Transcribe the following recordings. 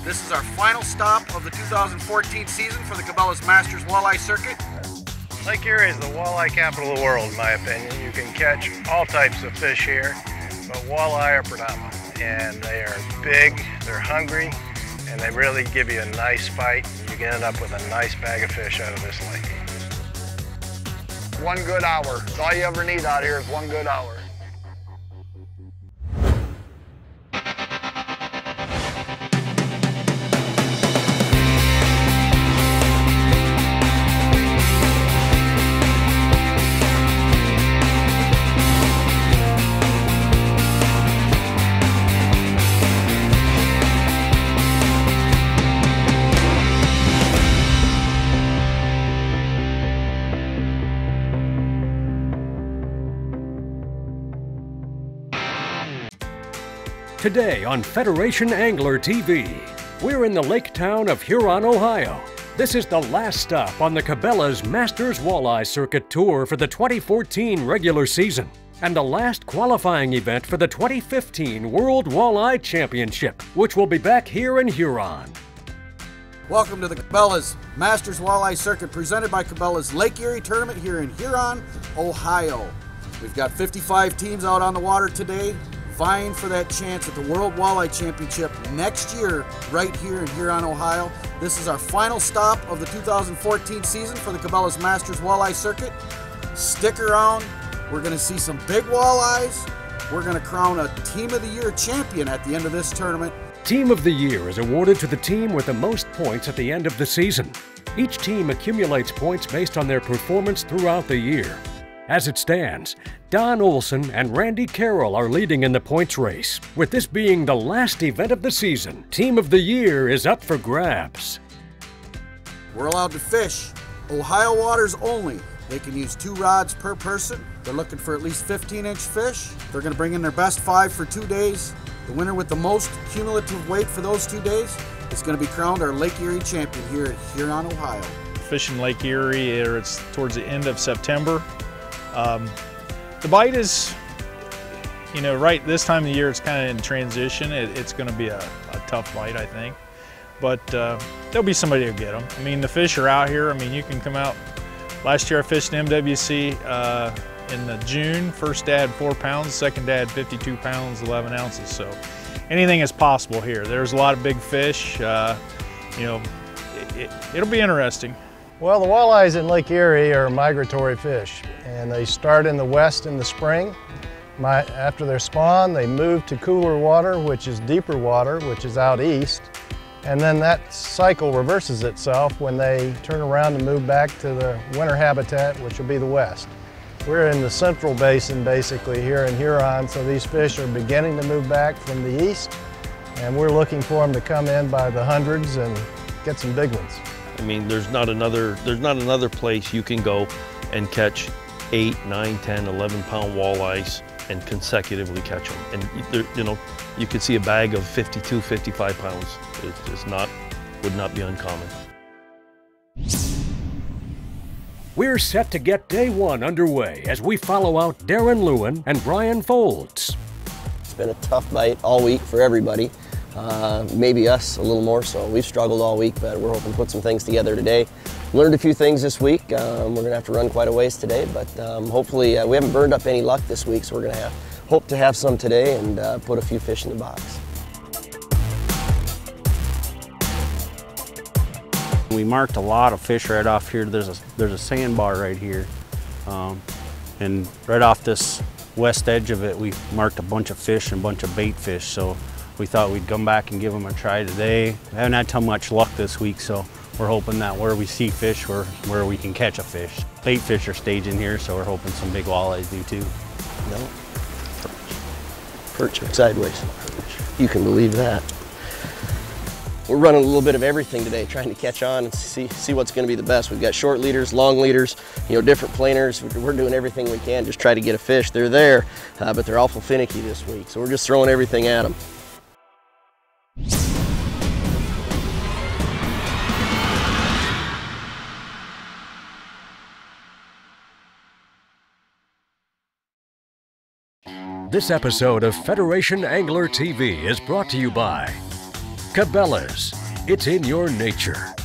This is our final stop of the 2014 season for the Cabela's Masters Walleye Circuit. Lake Erie is the walleye capital of the world, in my opinion. You can catch all types of fish here, but walleye are predominant. And they are big, they're hungry, and they really give you a nice fight. You can end up with a nice bag of fish out of this lake. 1 good hour. That's all you ever need out here is 1 good hour. Today on Federation Angler TV, we're in the lake town of Huron, Ohio. This is the last stop on the Cabela's Masters Walleye Circuit Tour for the 2014 regular season, and the last qualifying event for the 2015 World Walleye Championship, which will be back here in Huron. Welcome to the Cabela's Masters Walleye Circuit presented by Cabela's Lake Erie Tournament here in Huron, Ohio. We've got 55 teams out on the water today, vying for that chance at the World Walleye Championship next year right here in Huron, Ohio. This is our final stop of the 2014 season for the Cabela's Masters Walleye Circuit. Stick around. We're going to see some big walleyes. We're going to crown a Team of the Year champion at the end of this tournament. Team of the Year is awarded to the team with the most points at the end of the season. Each team accumulates points based on their performance throughout the year. As it stands, Don Olson and Randy Carroll are leading in the points race. With this being the last event of the season, Team of the Year is up for grabs. We're allowed to fish Ohio waters only. They can use 2 rods per person. They're looking for at least 15-inch fish. They're going to bring in their best 5 for 2 days. The winner with the most cumulative weight for those 2 days is going to be crowned our Lake Erie champion here at Huron, Ohio. Fishing Lake Erie, it's towards the end of September. The bite is, right this time of the year, it's kind of in transition. It's going to be a tough bite, I think. But there'll be somebody who'll get them. I mean, the fish are out here. I mean, you can come out. Last year I fished MWC in the June. First day I had 4 pounds, second day I had 52 pounds, 11 ounces. So anything is possible here. There's a lot of big fish. It'll be interesting. Well, the walleyes in Lake Erie are migratory fish, and they start in the west in the spring. After their spawn, they move to cooler water, which is deeper water, which is out east. And then that cycle reverses itself when they turn around and move back to the winter habitat, which will be the west. We're in the central basin, basically, here in Huron, so these fish are beginning to move back from the east, and we're looking for them to come in by the hundreds and get some big ones. I mean, there's not another place you can go and catch 8, 9, 10, 11 pound walleyes and consecutively catch them. And you could see a bag of 52, 55 pounds. Would not be uncommon. We're set to get day 1 underway as we follow out Darren Lewin and Brian Folds. It's been a tough bite all week for everybody. Maybe us a little more so. We've struggled all week, but we're hoping to put some things together today. Learned a few things this week. We're going to have to run quite a ways today, but hopefully we haven't burned up any luck this week, so we're going to hope to have some today and put a few fish in the box. We marked a lot of fish right off here. There's a sandbar right here, and right off this west edge of it, we marked a bunch of fish and a bunch of bait fish. So we thought we'd come back and give them a try today. We haven't had too much luck this week, so we're hoping that where we see fish, where we can catch a fish. Bait fish are staging here, so we're hoping some big walleyes do too. No, perch sideways. You can believe that. We're running a little bit of everything today, trying to catch on and see what's going to be the best. We've got short leaders, long leaders, different planers. We're doing everything we can, just try to get a fish. They're there, but they're awful finicky this week, so we're just throwing everything at them. This episode of Federation Angler TV is brought to you by Cabela's, it's in your nature.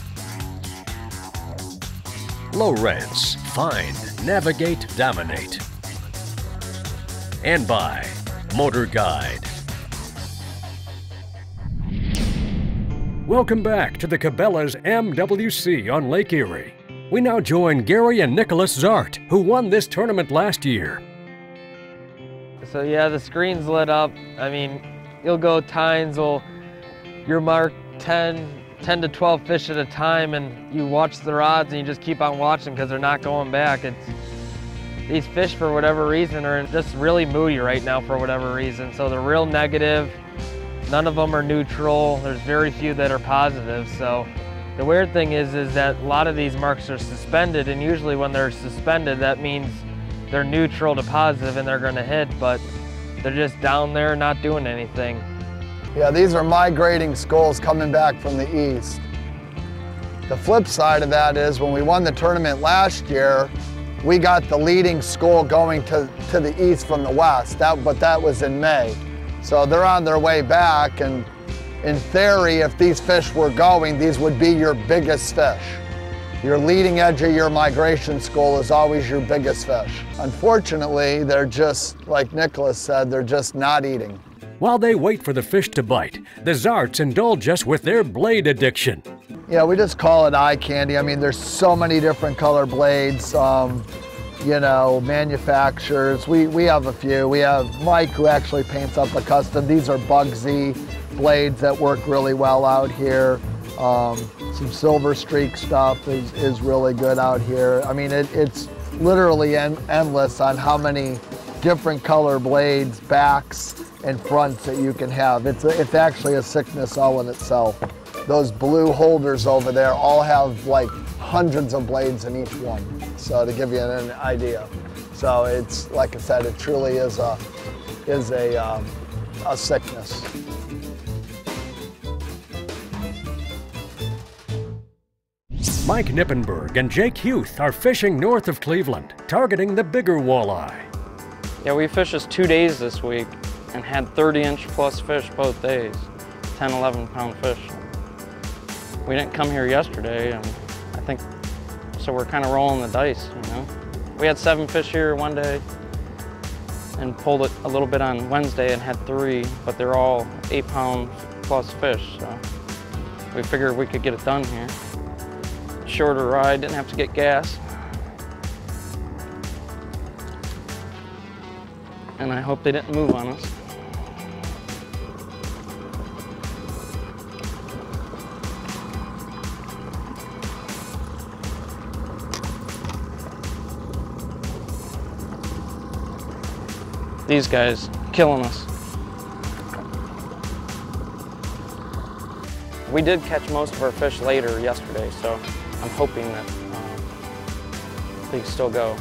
Lowrance, find, navigate, dominate. And by Motor Guide. Welcome back to the Cabela's MWC on Lake Erie. We now join Gary and Nicholas Zart, who won this tournament last year. So yeah, the screen's lit up. I mean, you'll go tines, you'll mark 10 to 12 fish at a time, and you watch the rods and you just keep on watching because they're not going back. These fish, for whatever reason, are just really moody right now for whatever reason. So they're real negative. None of them are neutral. There's very few that are positive. So the weird thing is that a lot of these marks are suspended, and usually when they're suspended, that means they're neutral to positive and they're gonna hit, but they're just down there not doing anything. Yeah, these are migrating skulls coming back from the east. The flip side of that is when we won the tournament last year, we got the leading skull going to the east from the west, but that was in May. So they're on their way back, and in theory, if these fish were going, these would be your biggest fish. Your leading edge of your migration school is always your biggest fish. Unfortunately, they're just, like Nicholas said, they're just not eating. While they wait for the fish to bite, the Zarts indulge us with their blade addiction. Yeah, we just call it eye candy. I mean, there's so many different color blades, you know, manufacturers. We have a few. We have Mike, who actually paints up a custom. These are Bugsy blades that work really well out here. Some Silver Streak stuff is really good out here. I mean, it's literally endless on how many different color blades, backs, and fronts that you can have. It's actually a sickness all in itself. Those blue holders over there all have like hundreds of blades in each one. So to give you an idea. So it's, like I said, it truly is a sickness. Mike Nippenberg and Jake Huth are fishing north of Cleveland, targeting the bigger walleye. Yeah, we fished just 2 days this week and had 30-inch plus fish both days, 10, 11-pound fish. We didn't come here yesterday, and I think, so we're kind of rolling the dice, you know. We had 7 fish here one day and pulled it a little bit on Wednesday and had 3, but they're all 8-pound plus fish, so we figured we could get it done here. Shorter ride, didn't have to get gas. And I hope they didn't move on us. These guys killing us. We did catch most of our fish later yesterday, so I'm hoping that they can still go.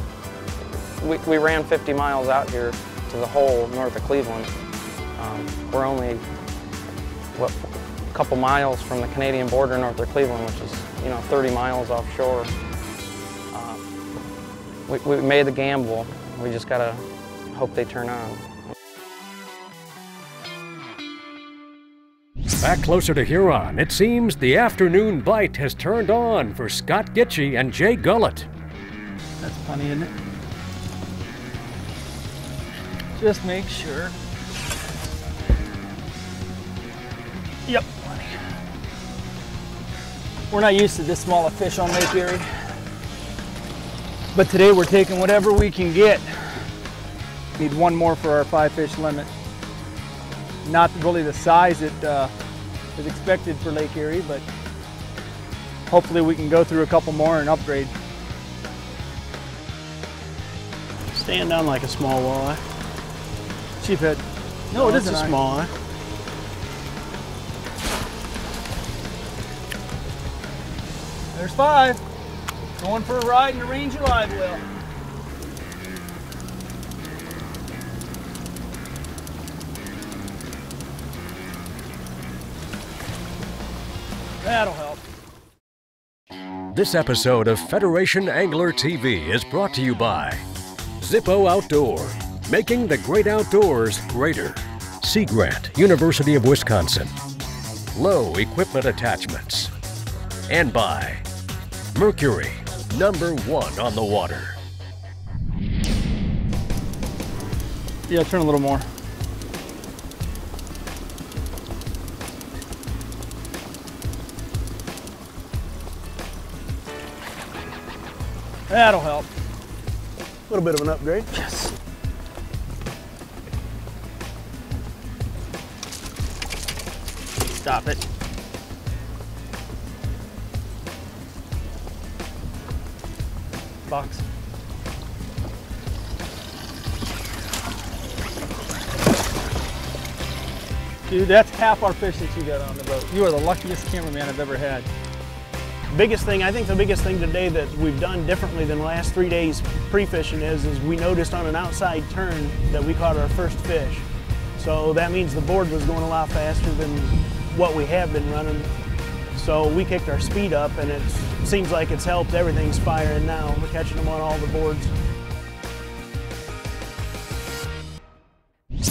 We ran 50 miles out here to the hole north of Cleveland. We're only, what, a couple miles from the Canadian border north of Cleveland, which is, you know, 30 miles offshore. We made the gamble. We just gotta hope they turn on. Back closer to Huron, it seems the afternoon bite has turned on for Scott Gitchie and Jay Gullett. That's plenty, isn't it? Just make sure. Yep, plenty. We're not used to this small of fish on Lake Erie, but today we're taking whatever we can get. Need one more for our 5-fish limit. Not really the size that is expected for Lake Erie, but hopefully we can go through a couple more and upgrade. Stand down like a small walleye. Sheephead. No, it isn't a small eye. There's 5. Going for a ride in the Ranger live well. That'll help. This episode of Federation Angler TV is brought to you by Zippo Outdoor, making the great outdoors greater. Sea Grant, University of Wisconsin. Low Equipment Attachments. And by Mercury, #1 on the water. Yeah, turn a little more. That'll help. A little bit of an upgrade. Yes. Stop it. Box. Dude, that's half our fish that you got on the boat. You are the luckiest cameraman I've ever had. I think the biggest thing today that we've done differently than the last 3 days pre-fishing is we noticed on an outside turn that we caught our first fish. So that means the board was going a lot faster than what we have been running. So we kicked our speed up, and it seems like it's helped. Everything's firing now. We're catching them on all the boards.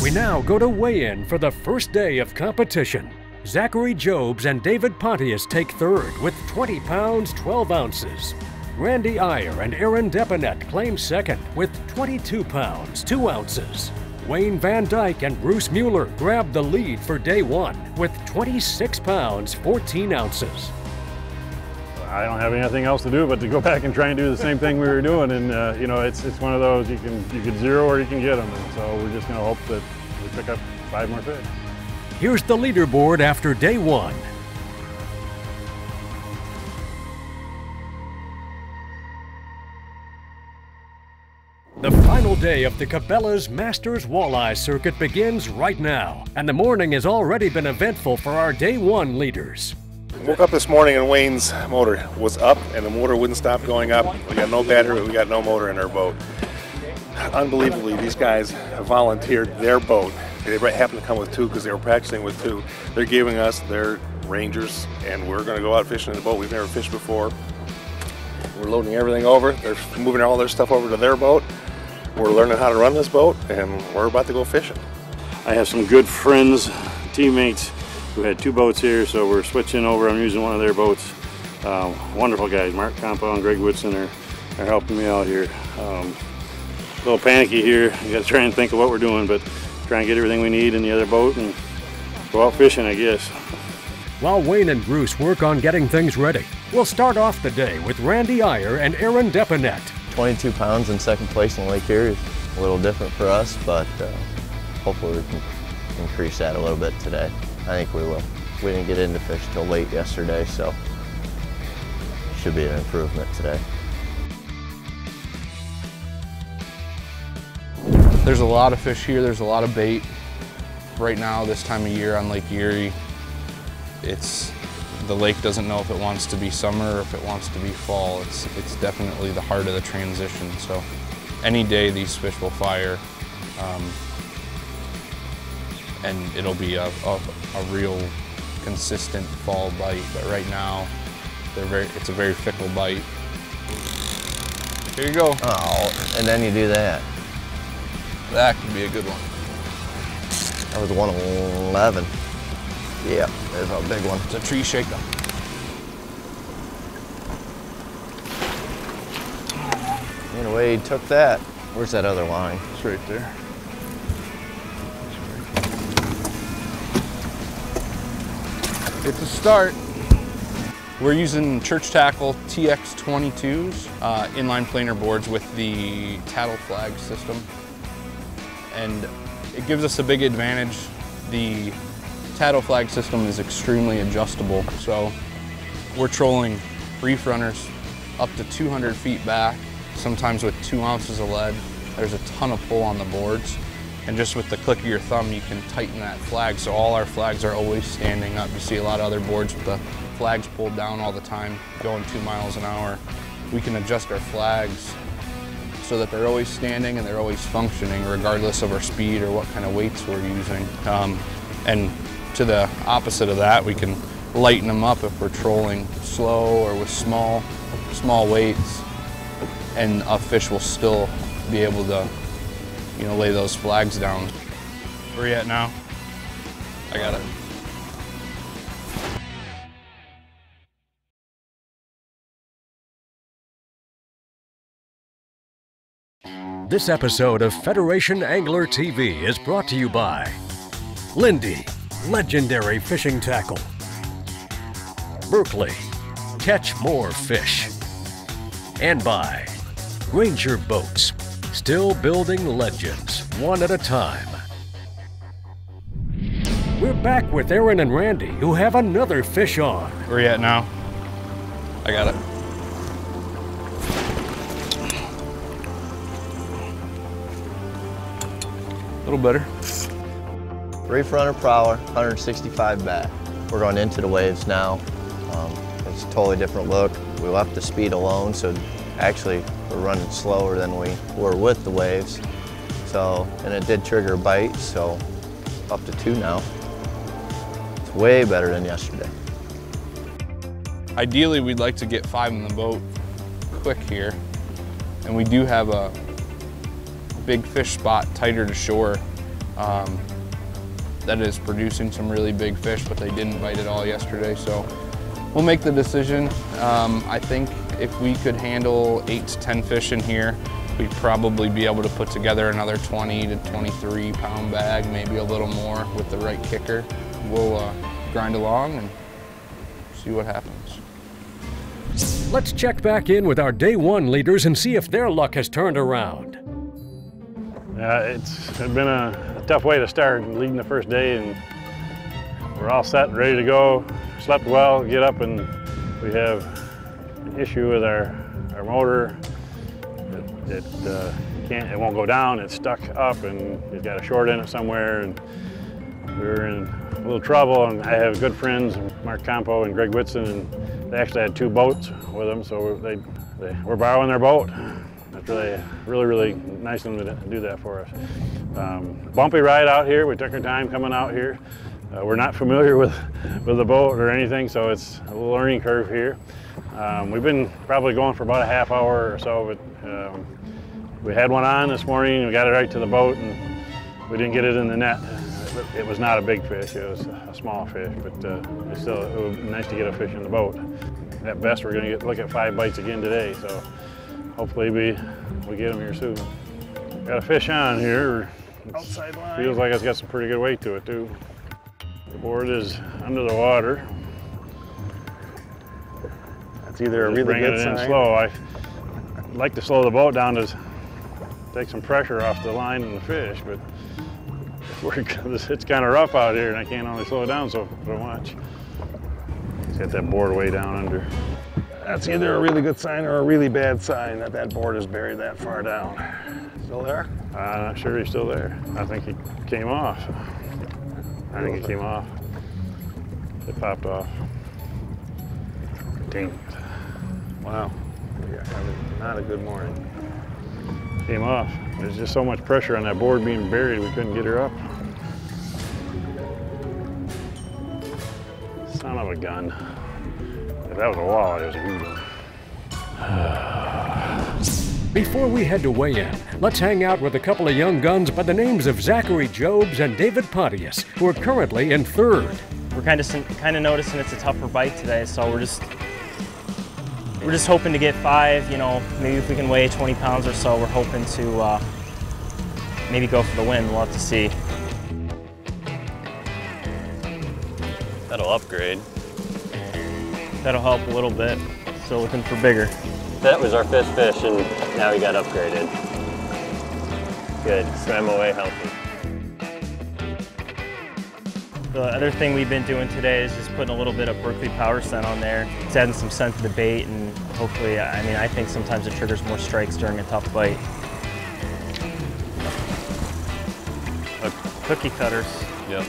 We now go to weigh-in for the first day of competition. Zachary Jobs and David Pontius take third with 20 pounds, 12 ounces. Randy Iyer and Aaron Depinet claim second with 22 pounds, 2 ounces. Wayne Van Dyke and Bruce Mueller grabbed the lead for day 1 with 26 pounds, 14 ounces. I don't have anything else to do but to go back and try and do the same thing we were doing, and you know, it's one of those, you can zero or you can get them, and so we're just going to hope that we pick up 5 more fish. Here's the leaderboard after day 1. The final day of the Cabela's Masters Walleye Circuit begins right now, and the morning has already been eventful for our day 1 leaders. Woke up this morning and Wayne's motor was up and the motor wouldn't stop going up. We got no battery, we got no motor in our boat. Unbelievably, these guys have volunteered their boat. They happened to come with 2 because they were practicing with 2. They're giving us their Rangers, and we're going to go out fishing in the boat. We've never fished before. We're loading everything over. They're moving all their stuff over to their boat. We're learning how to run this boat, and we're about to go fishing. I have some good friends, teammates who had 2 boats here, so we're switching over. I'm using one of their boats. Wonderful guys, Mark Compa and Greg Woodson are helping me out here. A little panicky here. You got to try and think of what we're doing, but try and get everything we need in the other boat and go out fishing, I guess. While Wayne and Bruce work on getting things ready, we'll start off the day with Randy Iyer and Aaron Depinet. 22 pounds in second place in Lake Erie is a little different for us, but hopefully we can increase that a little bit today. I think we will. We didn't get into fish till late yesterday, so should be an improvement today. There's a lot of fish here, there's a lot of bait. Right now, this time of year on Lake Erie, the lake doesn't know if it wants to be summer or if it wants to be fall. It's definitely the heart of the transition. So any day these fish will fire, and it'll be a real consistent fall bite. But right now, it's a very fickle bite. Here you go. Oh, and then you do that. That could be a good one. That was 111. Yeah, there's a big one. It's a tree shaker. And Wade took that. Where's that other line? It's right there. It's a start. We're using Church Tackle TX22s, inline planer boards with the tattle flag system. And it gives us a big advantage. The tattle flag system is extremely adjustable. So we're trolling reef runners up to 200 feet back, sometimes with 2 ounces of lead. There's a ton of pull on the boards. And just with the click of your thumb, you can tighten that flag. So all our flags are always standing up. You see a lot of other boards with the flags pulled down all the time, going 2 miles an hour. We can adjust our flags so that they're always standing and they're always functioning regardless of our speed or what kind of weights we're using. And to the opposite of that, we can lighten them up if we're trolling slow or with small weights, and a fish will still be able to, you know, lay those flags down. Where are you at now? I got it. This episode of Federation Angler TV is brought to you by Lindy, legendary fishing tackle. Berkeley, catch more fish. And by Ranger Boats, still building legends, one at a time. We're back with Aaron and Randy, who have another fish on. Where are you at now? I got it. A little better. Reef runner prowler, 165 back. We're going into the waves now. It's a totally different look. We left the speed alone, so actually we're running slower than we were with the waves. So, and it did trigger a bite, so up to 2 now. It's way better than yesterday. Ideally, we'd like to get 5 in the boat quick here. And we do have a big fish spot tighter to shore that is producing some really big fish, but they didn't bite at all yesterday. So we'll make the decision. I think if we could handle 8 to 10 fish in here, we'd probably be able to put together another 20 to 23 pound bag, maybe a little more with the right kicker. We'll grind along and see what happens. Let's check back in with our day 1 leaders and see if their luck has turned around. It's been a tough way to start, leading the first day, and we're all set and ready to go. Slept well, get up, and we have an issue with our motor. It won't go down, it's stuck up, and it's got a short in it somewhere, and we're in a little trouble. And I have good friends, Mark Campo and Greg Whitson, and they actually had 2 boats with them, so we're borrowing their boat. That's really nice of them to do that for us. Bumpy ride out here. We took our time coming out here. We're not familiar with the boat or anything, so it's a little learning curve here. We've been probably going for about a half hour or so, but we had one on this morning. We got it right to the boat, and we didn't get it in the net. It was not a big fish. It was a small fish, but it was nice to get a fish in the boat. At best, we're going to look at 5 bites again today, so hopefully we get them here soon. Got a fish on here. Outside line. Feels like it's got some pretty good weight to it too. The board is under the water. That's either a really bringing good it in sign. slow. I'd like to slow the boat down to take some pressure off the line and the fish, but it's kind of rough out here, and I can't only slow it down so much. It's got that board way down under. That's either a really good sign or a really bad sign that that board is buried that far down. Still there? I'm not sure he's still there. I think he came off. I think he came off. It popped off. Dang it. Wow. You're having not a good morning. Came off. There's just so much pressure on that board being buried, we couldn't get her up. Son of a gun. If that was a walleye, it was a huge one. Before we head to weigh in, let's hang out with a couple of young guns by the names of Zachary Jobs and David Pontius, who are currently in 3rd. We're kind of noticing it's a tougher bite today, so we're just hoping to get 5. You know, maybe if we can weigh 20 pounds or so, we're hoping to maybe go for the win. We'll have to see. That'll upgrade. That'll help a little bit. Still looking for bigger. That was our 5th fish, and now he got upgraded. Good, swam away healthy. The other thing we've been doing today is just putting a little bit of Berkeley power scent on there. It's adding some scent to the bait, and hopefully, I think sometimes it triggers more strikes during a tough bite. Cookie cutters. Yep.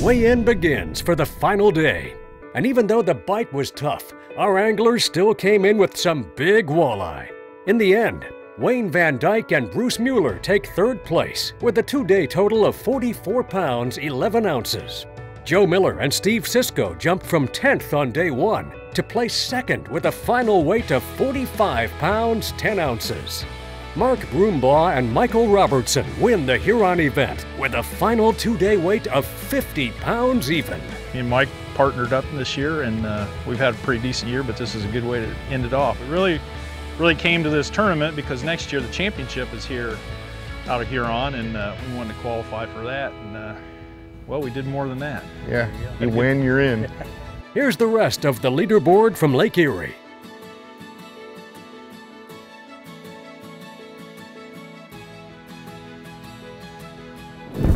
Weigh-in begins for the final day. And even though the bite was tough, our anglers still came in with some big walleye. In the end, Wayne Van Dyke and Bruce Mueller take 3rd place with a 2-day total of 44 pounds, 11 ounces. Joe Miller and Steve Sisko jumped from 10th on day 1 to place 2nd with a final weight of 45 pounds, 10 ounces. Mark Broombaugh and Michael Robertson win the Huron event with a final 2-day weight of 50 pounds even. Me and Mike partnered up this year, and we've had a pretty decent year, but this is a good way to end it off. We really came to this tournament because next year the championship is here out of Huron, and we wanted to qualify for that, and well, we did more than that. Yeah, you win, you're in. Here's the rest of the leaderboard from Lake Erie.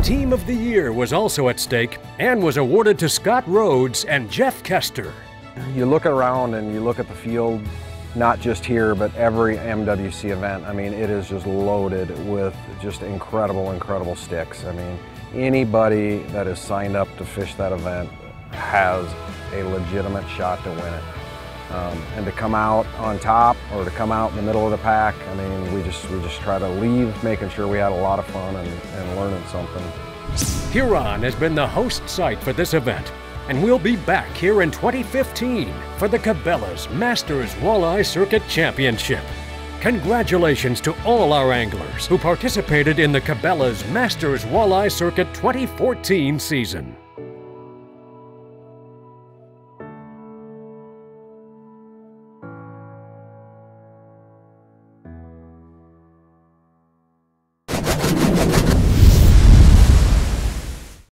Team of the Year was also at stake and was awarded to Scott Rhodes and Jeff Kester. You look around and you look at the field, not just here, but every MWC event. I mean, it is just loaded with just incredible, incredible sticks. I mean, anybody that is signed up to fish that event has a legitimate shot to win it. And to come out on top or to come out in the middle of the pack, I mean, we just try to leave making sure we had a lot of fun and learning something. Huron has been the host site for this event, and we'll be back here in 2015 for the Cabela's Masters Walleye Circuit Championship. Congratulations to all our anglers who participated in the Cabela's Masters Walleye Circuit 2014 season.